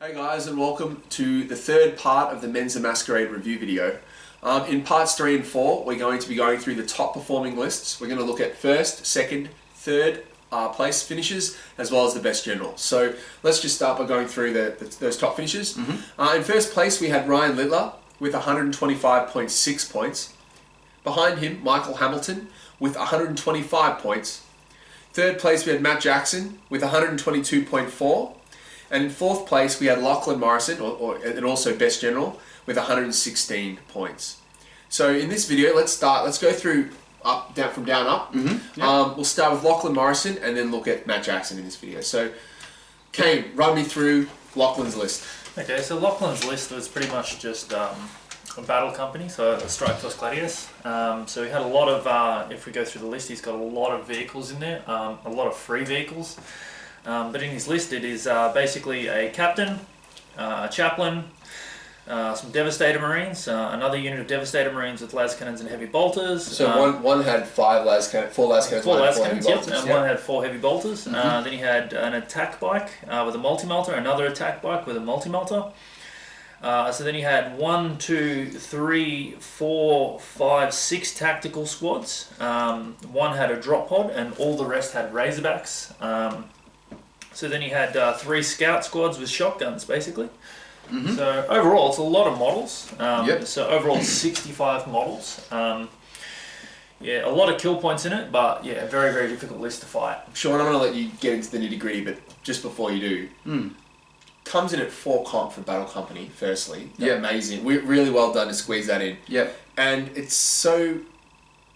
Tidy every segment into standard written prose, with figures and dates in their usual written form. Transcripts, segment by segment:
Hey guys, and welcome to the third part of the Menza Masquerade review video. In parts 3 and 4, we're going to be going through the top performing lists. We're going to look at first, second, third place finishes, as well as the best general. So let's just start by going through those top finishes. In first place, we had Ryan Littler with 125.6 points. Behind him, Michael Hamilton with 125 points. Third place, we had Matt Jackson with 122.4. And in fourth place, we had Lachlan Morrison, and also Best General, with 116 points. So in this video, let's go through from down up. We'll start with Lachlan Morrison and then look at Matt Jackson in this video. So, Caine, run me through Lachlan's list. Okay, so Lachlan's list was pretty much just a battle company, so a Strike Force Gladius. So he had a lot of, if we go through the list, he's got a lot of vehicles in there, a lot of free vehicles. But in his list it is basically a captain, a chaplain, some Devastator Marines, another unit of Devastator Marines with las cannons and heavy bolters. So one had four las cannons, four las heavy cannons, bolters, and one had 4 heavy bolters. Then he had an attack bike with a multi-melter, another attack bike with a multi-melter. So then he had 1, 2, 3, 4, 5, 6 tactical squads. One had a drop pod, and all the rest had Razorbacks. So then he had 3 scout squads with shotguns, basically. So overall, it's a lot of models. So overall, 65 models. Yeah, a lot of kill points in it, but yeah, very, very difficult list to fight. Shawn, I'm going to let you get into the nitty gritty, but just before you do, comes in at 4 comp for Battle Company. Firstly, amazing. Really well done to squeeze that in. And it's so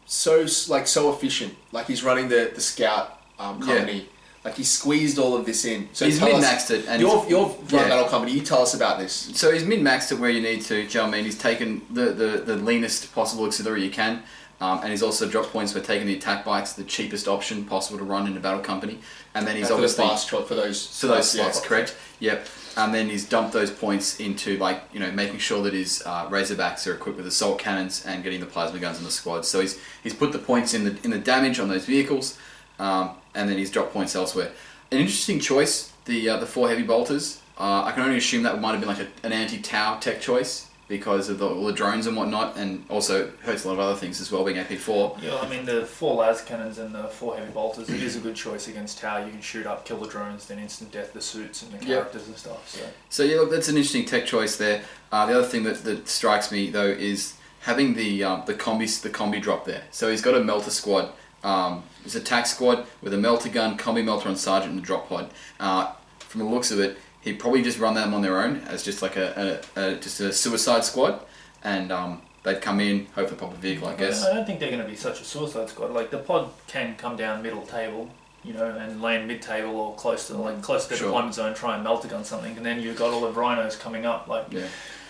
efficient. Like he's running the scout company. Like he squeezed all of this in. So he's min-maxed it. And your Battle Company, you tell us about this. So he's min-maxed it where you need to, do you know what I mean? He's taken the leanest possible auxiliary you can. And he's also dropped points for taking the attack bikes, the cheapest option possible to run in a Battle Company. And then he's obviously... For the fast shot for those... So those slots, correct. Yep. And then he's dumped those points into, making sure that his Razorbacks are equipped with assault cannons and getting the plasma guns in the squad. So he's put the points in the damage on those vehicles. And then he's dropped points elsewhere. An interesting choice, the 4 heavy bolters. I can only assume that might have been like an anti-Tau tech choice because of all the drones and whatnot, and also hurts a lot of other things as well, being AP4. Yeah, I mean the 4 las cannons and the 4 heavy bolters, it is a good choice against Tau. You can shoot up, kill the drones, then instant death the suits and the characters and stuff. So yeah, look, that's an interesting tech choice there. The other thing that strikes me though is having the combi drop there. So he's got a melter squad. It's a attack squad with a melter gun, combi melter on sergeant, and a drop pod. From the looks of it, he'd probably just run them on their own as just like a suicide squad, and they'd come in, hope for pop a vehicle, I guess. I don't think they're going to be such a suicide squad. Like the pod can come down middle table, and land mid table or close to the deployment zone, try and melter gun something, and then you've got all the rhinos coming up,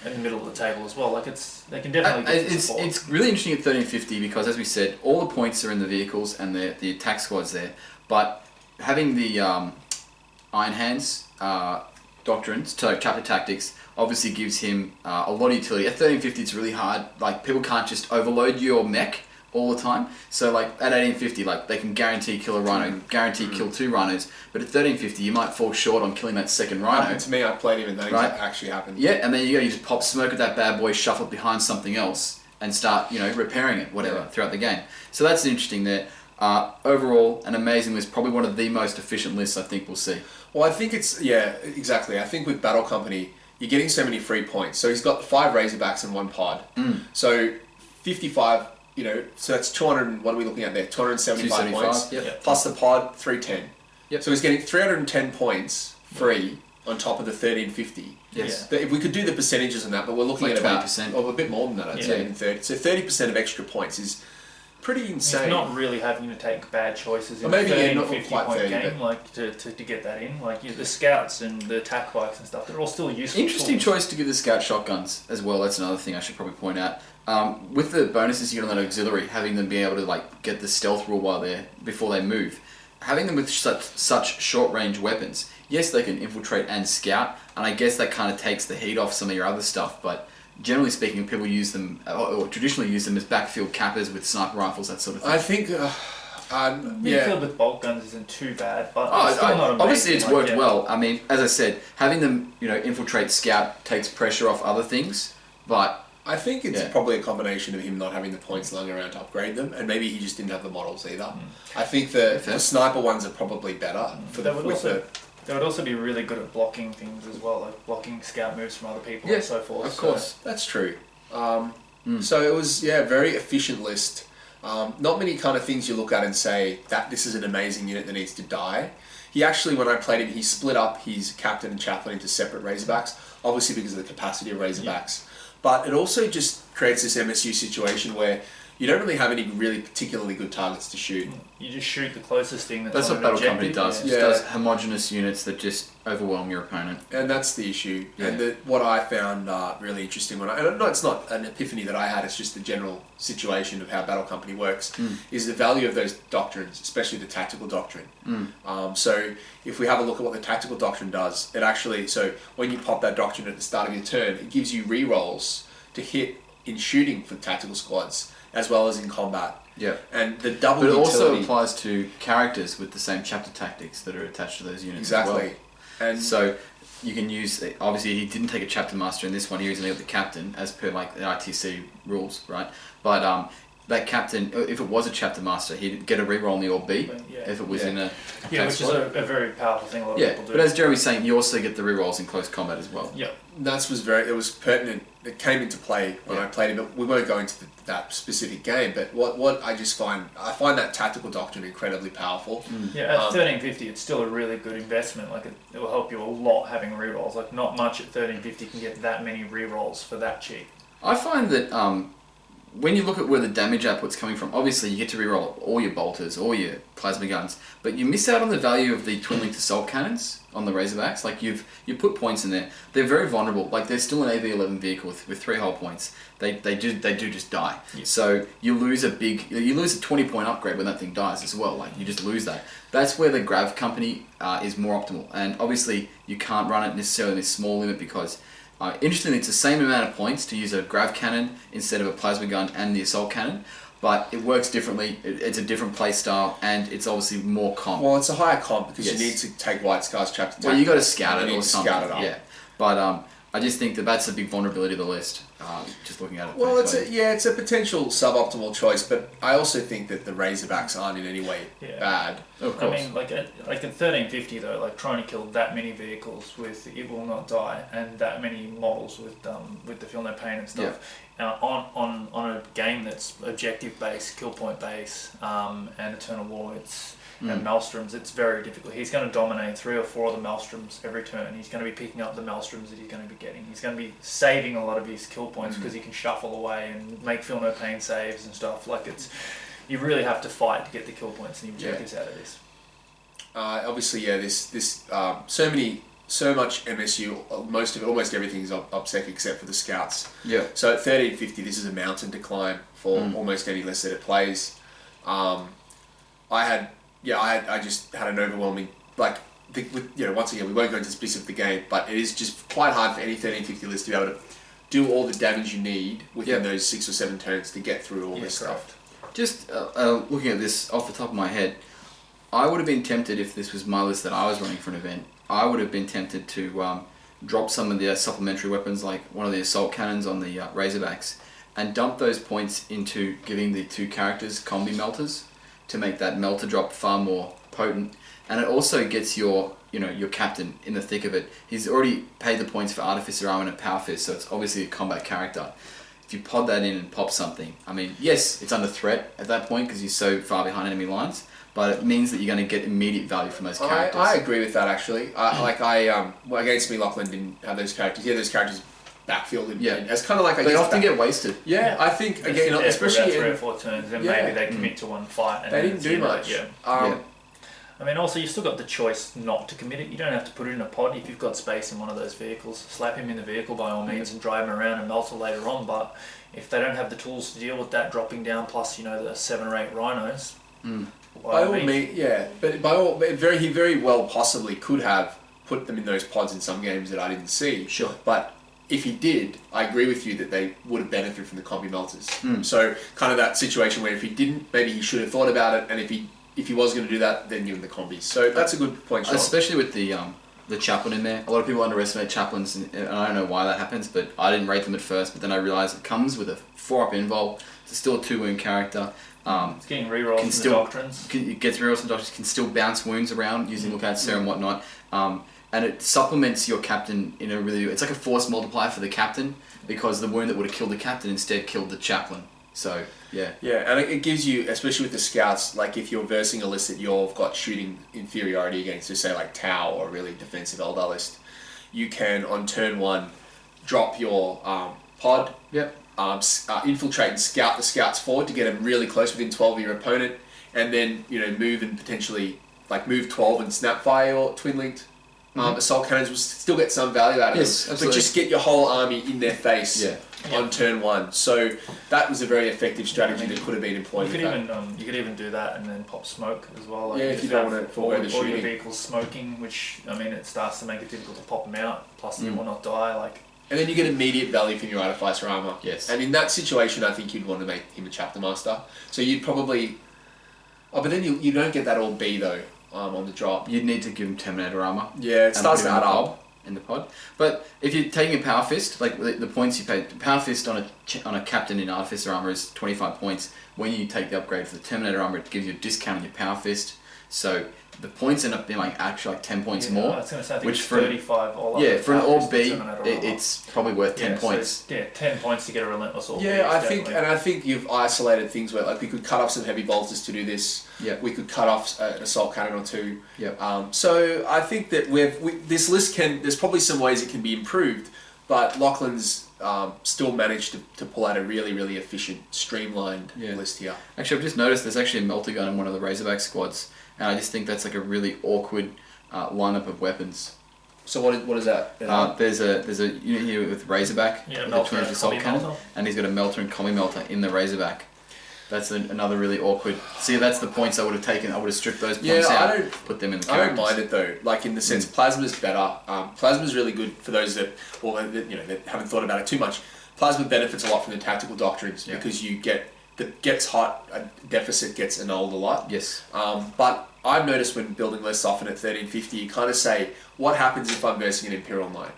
in the middle of the table as well. They can definitely get the support. It's really interesting at 1350 because, as we said, all the points are in the vehicles and the attack squads there. But having the Iron Hands doctrines, chapter tactics, obviously gives him a lot of utility. At 1350, it's really hard. Like people can't just overload your mech all the time. So at 1850, they can guarantee kill a rhino, guarantee kill 2 rhinos. But at 1350, you might fall short on killing that second rhino. Happened to me, I played him and that actually happened. Yeah, and then you just pop smoke at that bad boy, shuffle it behind something else, and start, repairing it, throughout the game. So that's interesting there. Overall, an amazing list, probably one of the most efficient lists I think we'll see. Well, I think it's, exactly. I think with Battle Company, you're getting so many free points. So he's got 5 Razorbacks and 1 pod. So 55... so that's 200. What are we looking at there? 275 points. Plus the pod, 310. So he's getting 310 points free on top of the 1350. Yes. If we could do the percentages on that, but we're looking at about 20%. a bit more than that. I'd say even 30. So 30% of extra points is pretty insane. He's not really having to take bad choices in or maybe a not 50 quite point 30, game, to get that in. The scouts and the attack bikes and stuff, they're all still useful. Interesting choice to give the scout shotguns as well. That's another thing I should probably point out. With the bonuses you get on that auxiliary, having them be able to get the stealth rule before they move, having them with such short range weapons. Yes, they can infiltrate and scout, and I guess that kind of takes the heat off some of your other stuff. But generally speaking, people use them or traditionally use them as backfield cappers with sniper rifles, that sort of thing. I think Midfield with bolt guns isn't too bad, but it's still not amazing. Obviously it's worked well. I mean, as I said, having them, infiltrate scout takes pressure off other things, but I think it's probably a combination of him not having the points lying around to upgrade them, and maybe he just didn't have the models either. I think the sniper ones are probably better. They would also be really good at blocking things as well, like blocking scout moves from other people and so forth. Of course. That's true. So it was, a very efficient list. Not many kind of things you look at and say that this is an amazing unit that needs to die. He actually, when I played him, he split up his captain and chaplain into separate Razorbacks, obviously because of the capacity of Razorbacks. But it also just creates this MSU situation where you don't really have any really particularly good targets to shoot. You just shoot the closest thing that's what Battle Company does. It Yeah. does homogenous units that just overwhelm your opponent. And that's the issue. Yeah. And what I found really interesting it's not an epiphany that I had, it's just the general situation of how Battle Company works, is the value of those doctrines, especially the tactical doctrine. So if we have a look at what the tactical doctrine does, it actually, so when you pop that doctrine at the start of your turn, it gives you re-rolls to hit in shooting for tactical squads, as well as in combat. Yeah. And the double But it utility, also applies to characters with the same chapter tactics that are attached to those units exactly. as well. And so you can use, obviously he didn't take a chapter master in this one, he was only got the captain as per like the ITC rules, right? But that captain, if it was a chapter master, he'd get a reroll on the Orb B if it was in a which is a very powerful thing a lot of people do. But as Jeremy's saying, you also get the rerolls in close combat as well. Yeah. it was pertinent. It came into play when I played it, but we won't go into that specific game. But what I find that tactical doctrine incredibly powerful. Yeah, at 1350, it's still a really good investment. Like it will help you a lot having rerolls. Like not much at 1350 can get that many rerolls for that cheap. I find that when you look at where the damage output's coming from, obviously you get to reroll all your bolters, all your plasma guns, but you miss out on the value of the twin-linked assault cannons on the Razorbacks. Like you put points in there. They're very vulnerable. Like they're still an AV-11 vehicle with 3 hull points. They do just die. Yeah. So you lose a 20-point upgrade when that thing dies as well. Like you just lose that. That's where the Grav Company is more optimal. And obviously you can't run it necessarily in this small limit because interestingly, it's the same amount of points to use a grav cannon instead of a plasma gun and the assault cannon, but it works differently. It's a different play style, and it's obviously more comp. Well, it's a higher comp because you need to take White Scar's chapter. Well, you got to scout it or something. Scout it up. Yeah, but I just think that's a big vulnerability of the list. Just looking at it. Well, it's a potential suboptimal choice, but I also think that the Razorbacks aren't in any way bad. Of course. I mean, like at 1350 though, like trying to kill that many vehicles with It Will Not Die and that many models with the Feel No Pain and stuff, on a game that's objective based, kill point based, and Eternal War, and Maelstroms, it's very difficult. He's going to dominate 3 or 4 of the Maelstroms every turn. He's going to be picking up the Maelstroms that he's going to be getting. He's going to be saving a lot of his kill points because he can shuffle away and make Feel No Pain saves and stuff. Like you really have to fight to get the kill points and the objectives out of this. Obviously, so much MSU, almost everything is OBSEC except for the scouts. Yeah. So at 1350, this is a mountain to climb for almost any list that it plays. I just had an overwhelming, once again, we won't go into the specifics of the game, but it is just quite hard for any 1350 list to be able to do all the damage you need within those 6 or 7 turns to get through all this stuff. Just looking at this off the top of my head, I would have been tempted if this was my list that I was running for an event. I would have been tempted to drop some of the supplementary weapons, like one of the assault cannons on the Razorbacks, and dump those points into giving the 2 characters combi melters to make that melter drop far more potent. And it also gets your captain in the thick of it. He's already paid the points for Artificer Armor and Power Fist, so it's obviously a combat character. If you pod that in and pop something, I mean, yes, it's under threat at that point because he's so far behind enemy lines, but it means that you're going to get immediate value from those characters. I agree with that, actually. Against me, Lachlan didn't have those characters. He had those characters backfielded. Yeah. It's kind of like... They often get wasted. Yeah, I think, again, especially... For about 3 or 4 turns, then maybe they commit to one fight. And they didn't do much. I mean, also, you've still got the choice not to commit it. You don't have to put it in a pod if you've got space in one of those vehicles. Slap him in the vehicle by all means and drive him around and melter later on. But if they don't have the tools to deal with that dropping down, plus, the 7 or 8 rhinos... By all means, but he very well possibly could have put them in those pods in some games that I didn't see. Sure. But if he did, I agree with you that they would have benefited from the combi melters. So kind of that situation where if he didn't, maybe he should have thought about it, and if he was going to do that, then give him the combis. So that's a good point, Shawn. Especially with the the chaplain in there. A lot of people underestimate chaplains, and I don't know why that happens, but I didn't rate them at first, but then I realised it comes with a 4-up invul. It's still a 2-wound character. It's getting rerolls from the doctrines. It gets rerolls from the doctrines, can still bounce wounds around using Lookout Serum and whatnot. And it supplements your captain in a really... It's like a force multiplier for the captain, because the wound that would have killed the captain instead killed the chaplain. So, yeah. Yeah, and it gives you, especially with the scouts, like if you're versing a list that you've got shooting inferiority against, so say like Tau or a really defensive Eldar list, you can, on turn 1, drop your pod, infiltrate and scout the scouts forward to get them really close within 12 of your opponent, and then, move and potentially, move 12 and snapfire your twin-linked assault cannons. Will still get some value out of them, absolutely. but just get your whole army in their face on turn 1. So that was a very effective strategy that could have been employed. You could even do that and then pop smoke as well. Like if you don't want to forego the shooting. All your vehicles smoking, which it starts to make it difficult to pop them out. Plus, you will not die. And then you get immediate value from your Artificer armor. Yes. And in that situation, I think you'd want to make him a Chapter Master. So you'd probably... Oh, but then you don't get that all B though. On the drop. You'd need to give him Terminator armor. Yeah, it starts to add up. In the pod. But if you're taking a Power Fist, like the points you pay, Power Fist on a captain in Artificer armor is 25 points. When you take the upgrade for the Terminator armor, it gives you a discount on your Power Fist. So the points end up being actually 10 points more. I was going to say, I think which it's for 35 all up. For an Orb B, it's probably worth 10 points. So 10 points to get a Relentless Orb B. I think you've isolated things where we could cut off some heavy bolters to do this. Yeah. We could cut off an assault cannon or 2. Yeah. So I think that this list there's probably some ways it can be improved, but Lachlan's still managed to pull out a really, really efficient, streamlined list here. Actually, I've just noticed there's actually a melter gun in one of the Razorback squads, and I just think that's a really awkward lineup of weapons. So what is that? There's a unit here with Razorback, with a twin assault cannon, and he's got a melter and combi melter in the Razorback. That's another really awkward... See, that's the points I would have taken. I would have stripped those points out, put them in the characters. I don't mind it though. In the sense, Plasma's better. Plasma's really good for those that haven't thought about it too much. Plasma benefits a lot from the tactical doctrines because you get the gets hot deficit gets annulled a lot. Yes. But I've noticed when building lists often at 1350, you kind of say, what happens if I'm versing an Imperial Knight?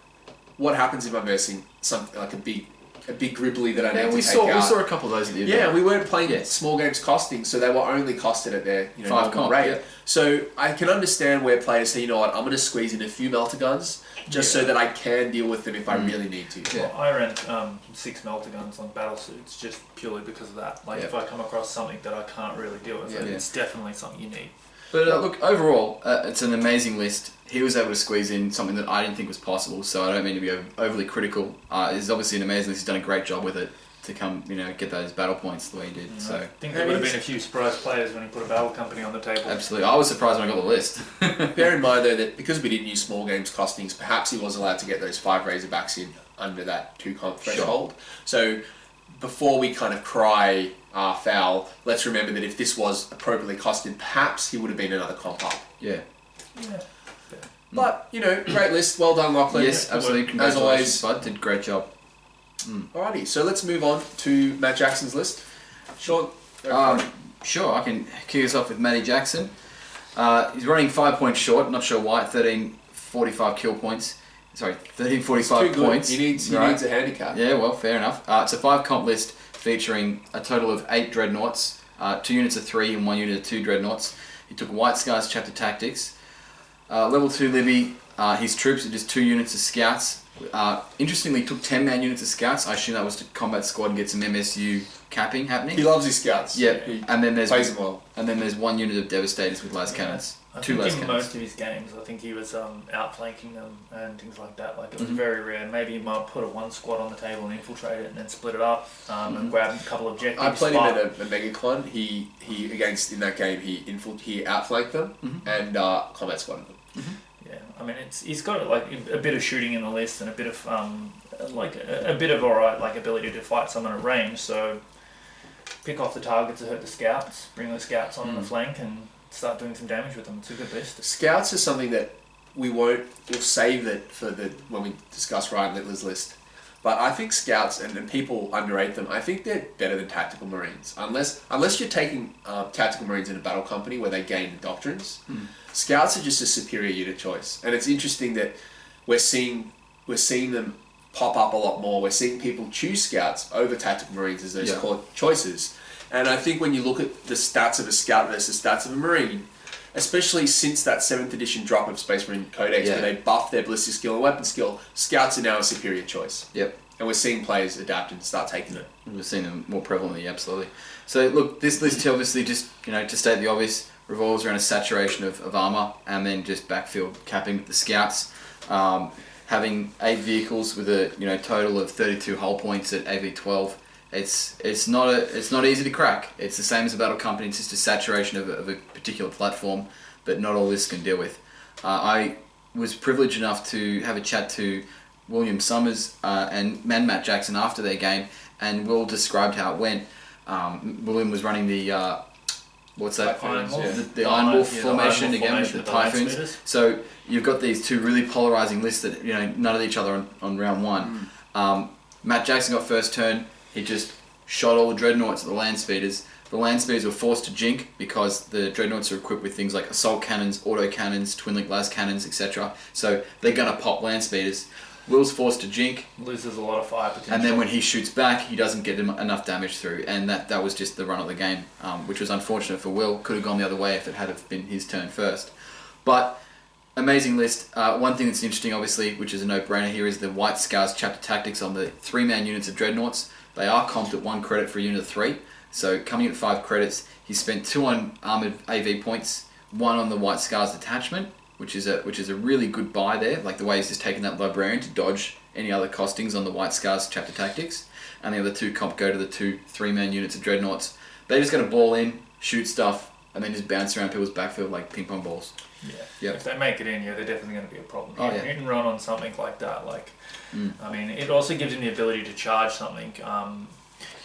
What happens if I'm versing something like a big Gribbly that I need to take out? We saw a couple of those at the event. We weren't playing small games costing, so they were only costed at their 5 comp rate. Yeah. So I can understand where players say, you know what, I'm going to squeeze in a few melter guns just so that I can deal with them if I really need to. Well, I ran 6 melter guns on battle suits just purely because of that. If I come across something that I can't really deal with, it's definitely something you need. But look, overall, it's an amazing list. He was able to squeeze in something that I didn't think was possible, so I don't mean to be overly critical. It's obviously an amazing list. He's done a great job with it to come, get those battle points the way he did. So I think there would have been a few surprise players when he put a battle company on the table. Absolutely. I was surprised when I got the list. Bear in mind, though, that because we didn't use small games costings, perhaps he was allowed to get those 5 Razorbacks in under that 2 comp threshold. Sure. So before we kind of cry foul, let's remember that if this was appropriately costed, perhaps he would have been another comp up. Yeah. But, great list. Well done, Lachlan. Yes, absolutely. Congratulations, bud. Did a great job. Alrighty, so let's move on to Matt Jackson's list. Sean? Sure, I can kick us off with Matty Jackson. He's running 5 points short, not sure why, 1345 kill points. Sorry, 1345 points. He needs a handicap. Yeah, well, fair enough. It's a 5 comp list featuring a total of 8 dreadnoughts, 2 units of 3 and 1 unit of 2 dreadnoughts. He took White Scars Chapter Tactics. Level 2 Libby, his troops are just 2 units of scouts. Interestingly, took 10-man units of scouts. I assume that was to combat squad and get some MSU capping happening. He loves his scouts. Yeah, and then there's plays them well. And then there's 1 unit of Devastators with las cannons. I 2 think las in cannons. most of his games, I think he was outflanking them and things like that. It was very rare. Maybe he might put a 1 squad on the table and infiltrate it, and then split it up and grab a couple of objectives. I played him at a MegaCon. He in that game he outflanked them and combat squadded them. Yeah, I mean he's got a bit of shooting in the list and a bit of a bit of alright ability to fight someone at range. So pick off the targets that hurt the scouts, bring the scouts on the flank, and start doing some damage with them. It's a good list. Scouts are something that we'll save it for when we discuss Ryan Littler's list. But I think scouts, and people underrate them, I think they're better than tactical marines. Unless you're taking tactical marines in a battle company where they gain the doctrines, scouts are just a superior unit choice. And it's interesting that we're seeing them pop up a lot more. We're seeing people choose scouts over tactical marines as those core choices. And I think when you look at the stats of a scout versus stats of a marine, especially since that 7th edition drop of Space Marine Codex where they buffed their ballistic skill and weapon skill, scouts are now a superior choice. Yep. And we're seeing players adapt and start taking it. We're seeing them more prevalently, absolutely. So look, this list obviously just, to state the obvious, revolves around a saturation of armour and then just backfield capping the scouts. Having 8 vehicles with a total of 32 hull points at AV12. It's not easy to crack. It's the same as a battle company. It's just a saturation of a particular platform that not all lists can deal with. I was privileged enough to have a chat to William Summers and Matt Jackson after their game, and Will described how it went. William was running the what's that? Iron Wolf. The Iron Wolf formation again with the Typhoons. So you've got these two really polarizing lists that none of each other on round one. Matt Jackson got first turn. He just shot all the dreadnoughts at the land speeders. The land speeders were forced to jink because the dreadnoughts are equipped with things like assault cannons, auto cannons, twin link las cannons, etc. So they're gonna pop land speeders. Will's forced to jink. Loses a lot of fire potential. And then when he shoots back, he doesn't get enough damage through. And that was just the run of the game, which was unfortunate for Will. Could have gone the other way if it had have been his turn first. But amazing list. One thing that's interesting, obviously, which is a no-brainer here, is the White Scars chapter tactics on the 3-man units of dreadnoughts. They are comped at 1 credit for a unit of 3. So coming at 5 credits, he spent 2 on armoured AV points, 1 on the White Scars detachment, which is a really good buy there. Like the way he's just taken that librarian to dodge any other costings on the White Scars chapter tactics. And the other 2 comp go to the 2 3-man units of dreadnoughts. They just got to ball in, shoot stuff, and then just bounce around people's backfield like ping pong balls. Yeah. Yep. If they make it in, they're definitely going to be a problem. Oh, yeah. Hit and run on something like that. I mean, it also gives them the ability to charge something,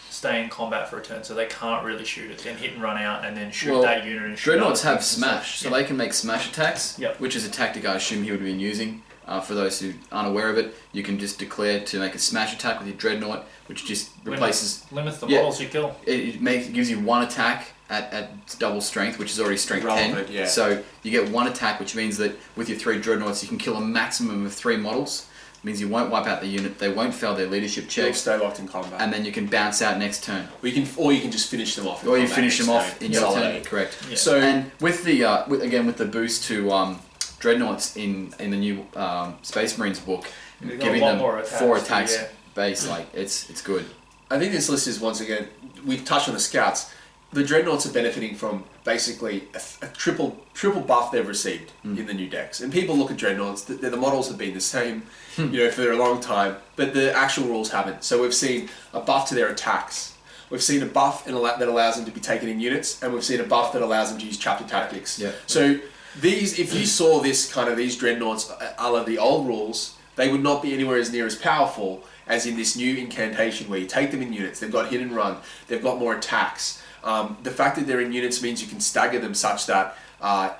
stay in combat for a turn, so they can't really shoot it, then hit and run out, and then shoot that unit. And shoot dreadnoughts have smash, so they can make smash attacks, Yep. which is a tactic I assume he would have been using. For those who aren't aware of it, you can just declare to make a smash attack with your dreadnought, which just replaces... Limits the models you kill. It gives you 1 attack at double strength, which is already strength 10. Yeah. So you get 1 attack, which means that with your 3 dreadnoughts, you can kill a maximum of 3 models. It means you won't wipe out the unit, they won't fail their leadership They'll checks, stay locked in combat. and then you can bounce out next turn. Or you can just finish them off. Or you finish them off in your turn, correct. Yeah. So, and with the with the boost to dreadnoughts in the new Space Marines book, They've got giving a lot them more attacks, 4 attacks yeah. base, it's good. I think this list is, once again, we've touched on the scouts. The dreadnoughts are benefiting from basically a triple buff they've received in the new decks. And people look at dreadnoughts, the models have been the same for a long time, but the actual rules haven't. So we've seen a buff to their attacks. We've seen a buff that allows them to be taken in units, and we've seen a buff that allows them to use chapter tactics. Yeah. So if you saw these dreadnoughts a la the old rules, they would not be anywhere as near as powerful as in this new incantation where you take them in units. They've got hit and run. They've got more attacks. The fact that they're in units means you can stagger them such that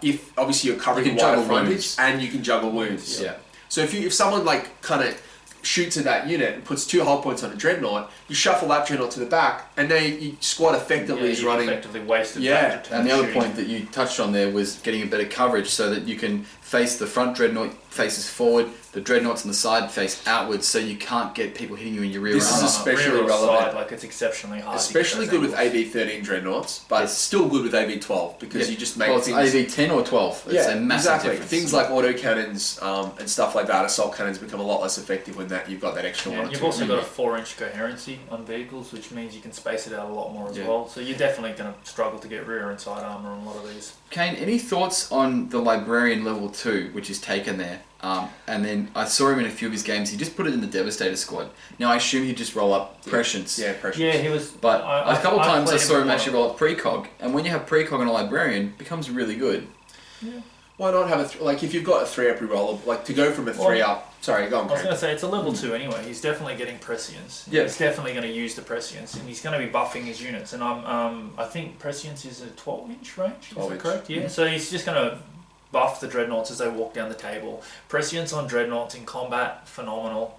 if obviously you're covering You a can wider juggle frontage wounds. and you can juggle wounds. Yeah. So if someone kind of shoots at that unit and puts 2 hull points on a dreadnought, you shuffle that dreadnought to the back, and your squad effectively is running. Effectively wasted. Yeah. And the other point that you touched on there was getting a better coverage so that you can face the front dreadnought faces forward, the dreadnoughts on the side face outwards, so you can't get people hitting you in your rear This is armor. especially rear or relevant. side, it's exceptionally hard. Especially good with AV13 dreadnoughts, but it's still good with AV12 because you just make it's things... AV10 or 12. It's a massive exactly. difference. Things like autocannons and stuff like that, assault cannons become a lot less effective when you've got that extra one. Yeah, or you've two. also got a 4-inch coherency on vehicles, which means you can space it out a lot more as Yeah. well. So you're definitely going to struggle to get rear and side armor on a lot of these. Caine, any thoughts on the Librarian level 2, which is taken there? And then I saw him in a few of his games. He just put it in the Devastator squad. Now I assume he'd just roll up Prescience. Yeah, pressure. Yeah, he was. But a couple of times I played saw him before. actually roll up Precog. And when you have Precog on a Librarian, it becomes really good. Yeah. Why not have if you've got a 3-up reroller, to go from a 3-up... Sorry, go on, I was Kane. going to say, it's a level 2 anyway. He's definitely getting Prescience. Yeah. He's definitely going to use the Prescience, and he's going to be buffing his units. And I think Prescience is a 12-inch range, is 12 that inch. correct? Yeah, so he's just going to buff the Dreadnoughts as they walk down the table. Prescience on Dreadnoughts in combat, phenomenal.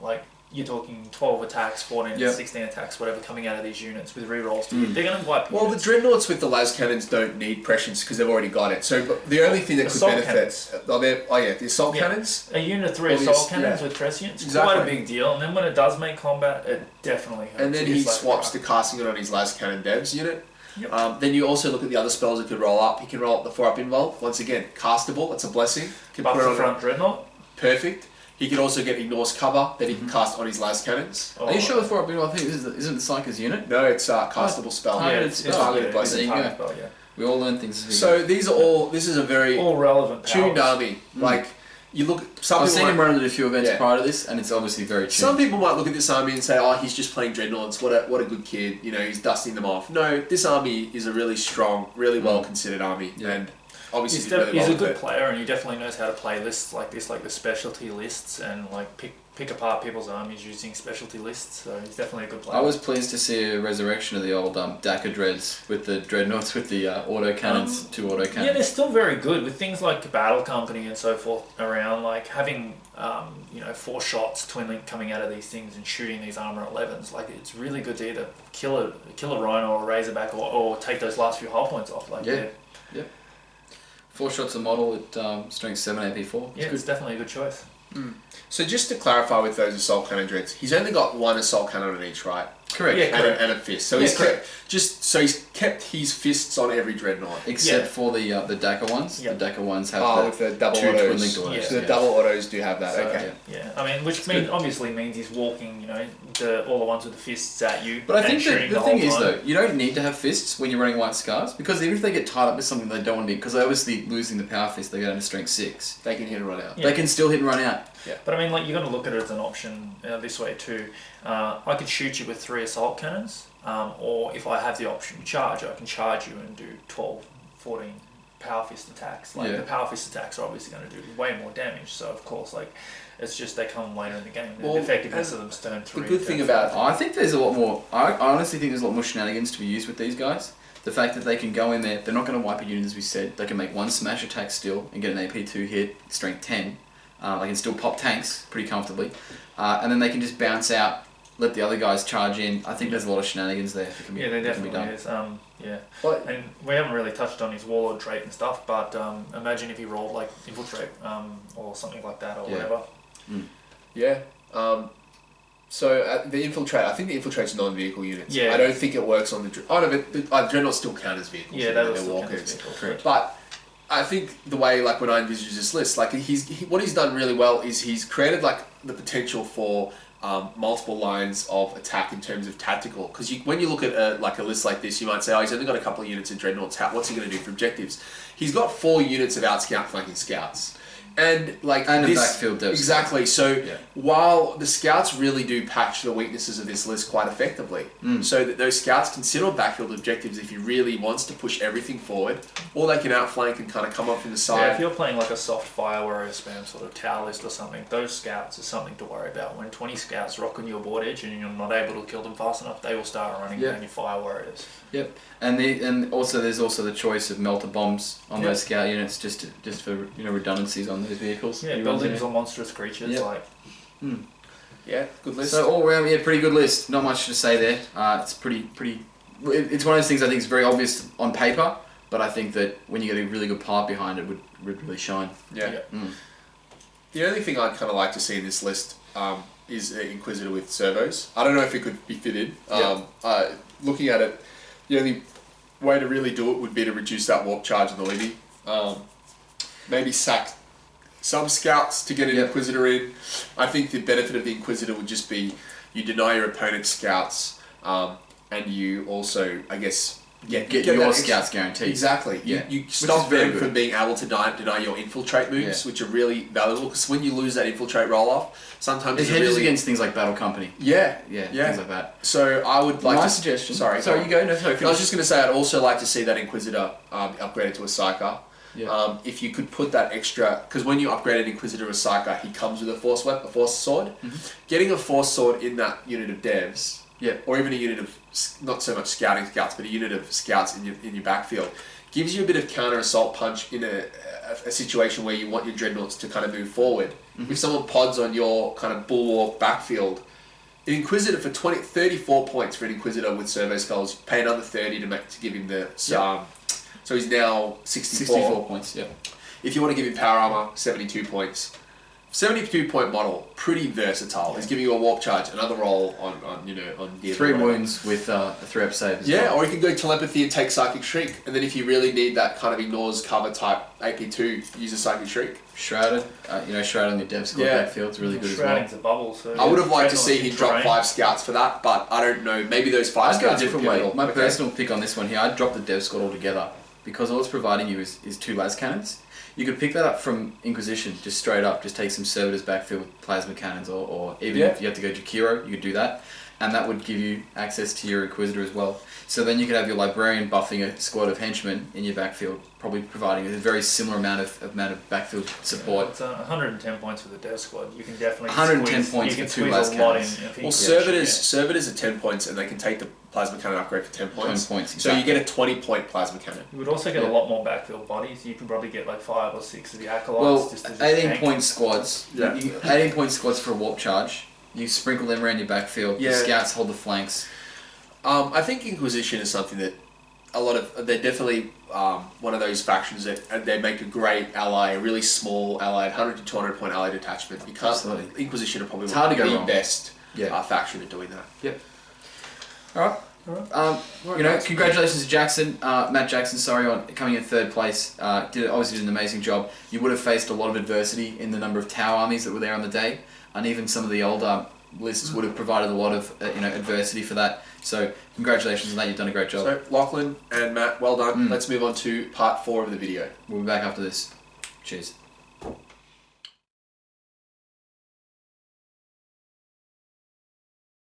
you're talking 12 attacks, 14, Yep. 16 attacks, whatever, coming out of these units with rerolls. They're going to wipe Well, the dreadnoughts with the las cannons don't need prescience because they've already got it. So, but the only thing that could Assault benefit, the assault cannons. A unit of 3 Or the assault ass- cannons yeah. with prescience, Exactly. quite a big deal. And then when it does make combat, it definitely hurts. And then It he is like swaps crap. to casting it on his las cannon devs unit. Yep. Then you also look at the other spells that could roll up. He can roll up the 4-up invuln. Once again, castable. That's a blessing. Can Buff put it the on front dreadnought. perfect. He can also get ignores cover that he can cast on his las cannons. Oh, Are you sure the 4-up I think this isn't Psyker's unit? No, it's a castable spell. Yeah, it's targeted yeah, blessing. it's a There you target go. spell, yeah. We all learn things as we go. So these are all. This is a very All relevant tuned powers. army. Like you look. Some I've people seen him might, run at a few events Yeah. prior to this, and it's obviously very tuned. some people might look at this army and say, "Oh, he's just playing dreadnoughts. What a good kid. You know, he's dusting them off." No, this army is a really strong, really well considered army, Yeah. and obviously He's, did really he's well a with good it. player, and he definitely knows how to play lists like this, like the specialty lists, and like pick apart people's armies using specialty lists. So he's definitely a good player. I was pleased to see a resurrection of the old Dakar Dreads with the dreadnoughts with the auto cannons, 2 auto Yeah, cannons. they're still very good with things like Battle Company and so forth around, like having 4 shots twin link coming out of these things and shooting these armor 11s. Like it's really good to either kill a Rhino or a Razorback or take those last few hull points off. Like Yeah. 4 shots a model at strength 7 AP4. yeah, it's definitely a good choice. So just to clarify with those assault cannon dreads, he's only got 1 assault cannon on each, right? Correct. Yeah, And and a fist. So Yeah, he's correct. he's kept his fists on every dreadnought. Except Yeah. for the Dakar ones. Yeah. The Dakar ones have With the double 2 autos. twin linked autos. Yeah. So the double autos do have that. So, Okay. Yeah, I mean, which obviously means he's walking, all the ones with the fists at you. But I and think shooting the whole thing is time. though, you don't need to have fists when you're running white scars, because even if they get tied up with something they don't want to be, because they obviously losing the power fist, they go down to strength 6. They can hit and run out. Yeah. They can still hit and run out. But I mean, like, you're going to look at it as an option this way too. I could shoot you with 3 assault cannons, or if I have the option to charge, I can charge you and do 12, 14 power fist attacks. Like Yeah. the power fist attacks are obviously going to do way more damage. So of course, like, it's just they come later in the game. The Well, effectiveness and of them's turn 3. The good thing turn about I think there's a lot more. I honestly think there's a lot more shenanigans to be used with these guys. The fact that they can go in there, they're not going to wipe a unit as we said. They can make 1 smash attack still and get an AP2 hit, strength 10. They can still pop tanks pretty comfortably, and then they can just bounce out, let the other guys charge in. I think there's a lot of shenanigans there that can be, Yeah, there that can be definitely done. is. Yeah. But And we haven't really touched on his warlord trait and stuff, but imagine if he rolled like infiltrate or something like that or Yeah. whatever. yeah. The infiltrate, I think the infiltrate's non-vehicle units. Yeah. I don't think it works on the. but the dreadnoughts still count as vehicles. Yeah, even they though were they're still walkers. Correct. But I think the way, like, when I envisage this list, like, what he's done really well is he's created, like, the potential for multiple lines of attack in terms of tactical. Because when you look at a list like this, you might say, oh, he's only got a couple of units of dreadnoughts. What's he going to do for objectives? He's got 4 units of out-scout flanking scouts. And, like, And a this, backfield dev exactly. So Yeah. while the scouts really do patch the weaknesses of this list quite effectively, so that those scouts can sit on backfield objectives if he really wants to push everything forward, or they can outflank and kind of come up from the Yeah, side. if you're playing like a soft fire warrior spam sort of tower list or something, those scouts is something to worry about. When 20 scouts rock on your board edge and you're not able to kill them fast enough, they will start running Yeah. down your fire warriors. Yep, and also there's also the choice of melter bombs on Yeah. those scout units just for redundancies on those vehicles. Yeah, You run buildings there. or monstrous creatures Yep. like. Yeah, good list. So all around, yeah, pretty good list. Not much to say there. It's pretty. It's one of those things I think is very obvious on paper, but I think that when you get a really good part behind it, would really shine. yeah. The only thing I'd kind of like to see in this list is an Inquisitor with servos. I don't know if it could be fitted. Looking at it, the only way to really do it would be to reduce that warp charge in the levy. Maybe sack some scouts to get an Yep. Inquisitor in. I think the benefit of the Inquisitor would just be you deny your opponent's scouts, and you also, I guess, Get that your extra- scouts guaranteed. Exactly. Yeah. You Which stop is very them good. from being able to deny your infiltrate moves, Yeah. which are really valuable. Because when you lose that infiltrate roll off, sometimes It it's hedges really against things like Battle Company. yeah, Yeah, yeah. things like that. So I would like My to suggestion. Sorry, Sorry, you go. No, sorry. I was just going to say I'd also like to see that Inquisitor upgraded to a Psyker. Yeah. If you could put that extra, because when you upgrade an Inquisitor to a Psyker, he comes with a Force Weapon, a Force Sword. Getting a Force Sword in that unit of devs, Yeah. or even a unit of not so much scouting scouts, but a unit of scouts in your backfield, gives you a bit of counter assault punch in a situation where you want your dreadnoughts to kind of move forward. If someone pods on your kind of bulwark backfield, An Inquisitor for 34 points for an Inquisitor with servo skulls. Pay another 30 to give him the... So he's now 64 points, yeah. If you want to give him power armor, 72 points. 72 point model, pretty versatile. Yeah. He's giving you a warp charge, another roll on the 3 wounds with a 3-up save as yeah, well. or you can go telepathy and take Psychic Shriek, and then if you really need that kind of ignores cover type AP2, use a Psychic Shriek. Shrouded, Shrouded on your dev squad backfield's really good as well. Shrouding's a bubble, so I would have liked to see Treadmill him drop terrain. 5 scouts for that, but I don't know. Maybe those 5 I'd go a scouts different would way. be able- My okay. personal pick on this one here, I'd drop the dev squad altogether because all it's providing you is 2 las cannons. You could pick that up from Inquisition, just straight up, just take some Servitors backfield with plasma cannons, or even if you have to go Jakiro, you could do that, and that would give you access to your Inquisitor as well. So then you could have your Librarian buffing a squad of henchmen in your backfield, probably providing a very similar amount of backfield support. It's 110 points for the dev squad. You can definitely 110 squeeze, points you can for 2 squeeze las a lot in. cannons. if Well, you- Servitors are 10 points, and they can take the plasma cannon upgrade for 10 points. 10 points, So you exactly. get a 20 point plasma cannon. You would also get Yeah. a lot more backfield bodies. You can probably get like 5 or 6 of the acolytes. Well, just as 18 tank. point squads. Yeah. 18 point squads for a warp charge. You sprinkle them around your backfield. Yeah. The scouts hold the flanks. I think Inquisition is something that they're definitely one of those factions that they make a great ally, a really small allied, 100 to 200 point allied detachment. You can't. Absolutely. Inquisition are probably It's hard to go the wrong. best Yeah. faction at doing that. Yep. All right. Congratulations to Jackson, Matt Jackson. Sorry, on coming in 3rd place. Obviously did an amazing job. You would have faced a lot of adversity in the number of Tau armies that were there on the day, and even some of the older lists would have provided a lot of adversity for that. So congratulations on that. You've done a great job. So Lachlan and Matt, well done. Let's move on to part 4 of the video. We'll be back after this. Cheers.